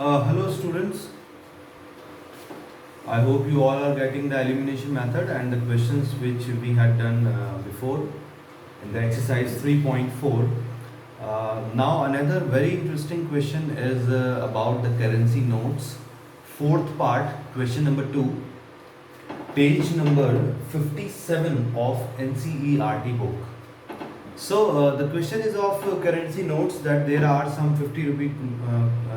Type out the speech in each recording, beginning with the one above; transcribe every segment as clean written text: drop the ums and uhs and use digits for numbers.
Hello students, I hope you all are getting the elimination method and the questions which we had done before in the exercise 3.4. Now another very interesting question is about the currency notes. Fourth part, question number 2, page number 57 of NCERT book. So the question is of currency notes, that there are some 50 rupee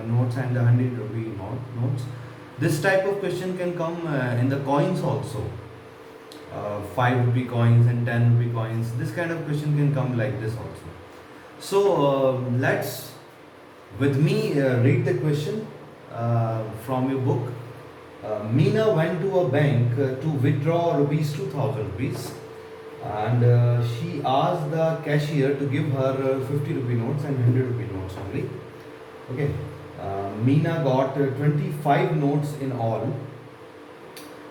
notes and the 100 rupee notes. This type of question can come in the coins also. 5 rupee coins and 10 rupee coins. This kind of question can come like this also. So let's with me read the question from your book. Meena went to a bank to withdraw rupees 2000 rupees, and she asked the cashier to give her 50 rupee notes and 100 rupee notes only. Okay. Meena got 25 notes in all.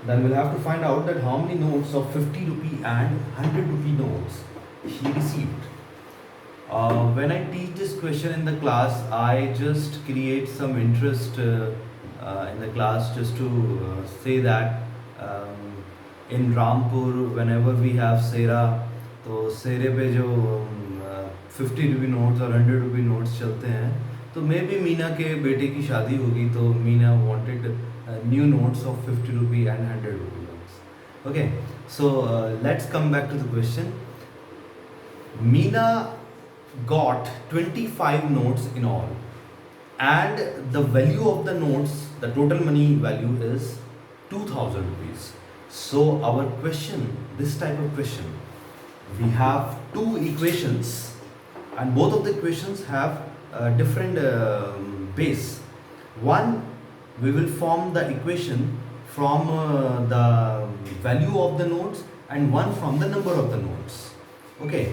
Then we'll have to find out that how many notes of 50 rupee and 100 rupee notes she received. When I teach this question in the class, I just create some interest in the class, just to say that in Rampur, whenever we have Sera, तो सेरे पे जो 50 रुपी notes और 100 rupee notes चलते हैं, तो may be Meena के बेटे की शादी होगी, तो Meena wanted new notes of 50 rupee and 100 rupee notes. Okay, so let's come back to the question. Meena got 25 notes in all, and the value of the notes, the total money value is 2000 rupees. So our question, this type of question, we have two equations, and both of the equations have different base. One, we will form the equation from the value of the notes, and one from the number of the notes. Okay,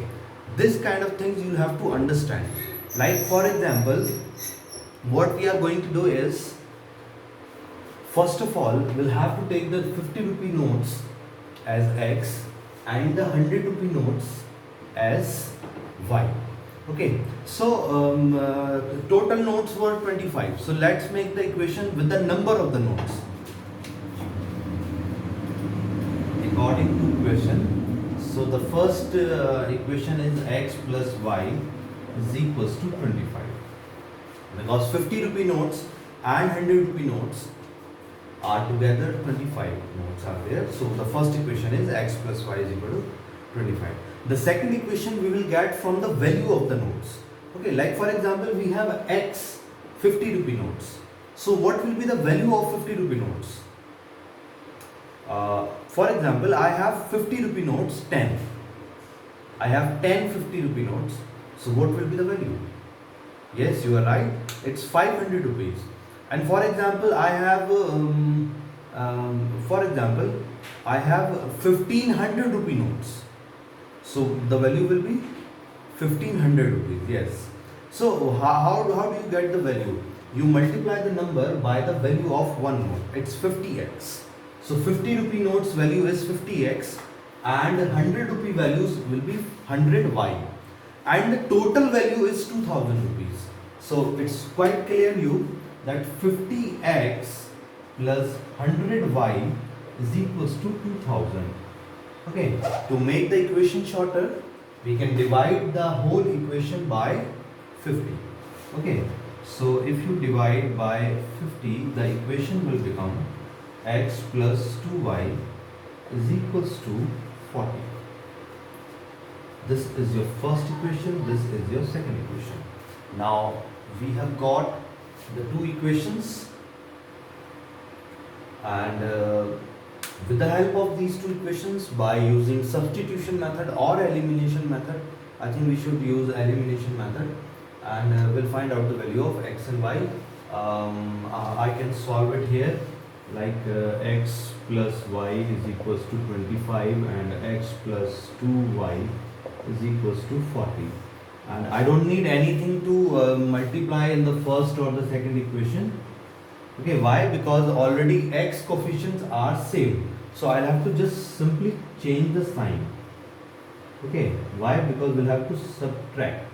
this kind of things you have to understand. Like for example, what we are going to do is, first of all, we'll have to take the 50 rupee notes as X and the 100 rupee notes as Y. Okay, so total notes were 25. So let's make the equation with the number of the notes. According to equation, so the first equation is X plus Y is equals to 25. Because 50 rupee notes and 100 rupee notes are together 25 notes are there. So the first equation is X plus Y is equal to 25. The second equation we will get from the value of the notes. Okay, like for example, we have X 50 rupee notes. So what will be the value of 50 rupee notes? For example, I have 50 rupee notes 10. I have 10 50 rupee notes. So what will be the value? Yes, you are right. It's 500 rupees. And for example, I have 1500 rupee notes. So the value will be 1500 rupees. Yes. So how do you get the value? You multiply the number by the value of one note. It's 50x. So 50 rupee notes value is 50x, and 100 rupee values will be 100y, and the total value is 2000 rupees. So it's quite clear you that 50x plus 100y is equals to 2000. Okay, to make the equation shorter, we can divide the whole equation by 50. Okay, so if you divide by 50, the equation will become x plus 2y is equals to 40. This is your first equation, this is your second equation. Now we have got the two equations, and with the help of these two equations, by using substitution method or elimination method, I think we should use elimination method, and we'll find out the value of x and y. I can solve it here, like x plus y is equals to 25 and x plus 2y is equals to 40. And I don't need anything to multiply in the first or the second equation. Okay, why? Because already x coefficients are same. So I'll have to just simply change the sign. Okay, why? Because we'll have to subtract.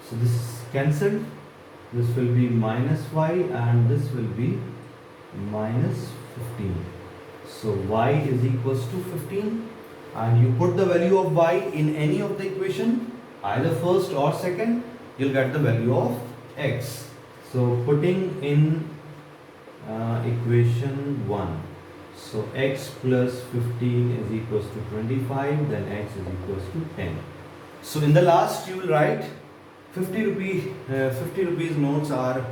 So this is cancelled, this will be minus y, and this will be minus 15. So y is equals to 15, and you put the value of y in any of the equation, either first or second, you'll get the value of x. So putting in equation 1, so x plus 15 is equals to 25, then x is equals to 10. So in the last you will write 50 rupees notes are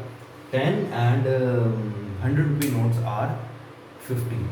10, and 100 rupee notes are 15.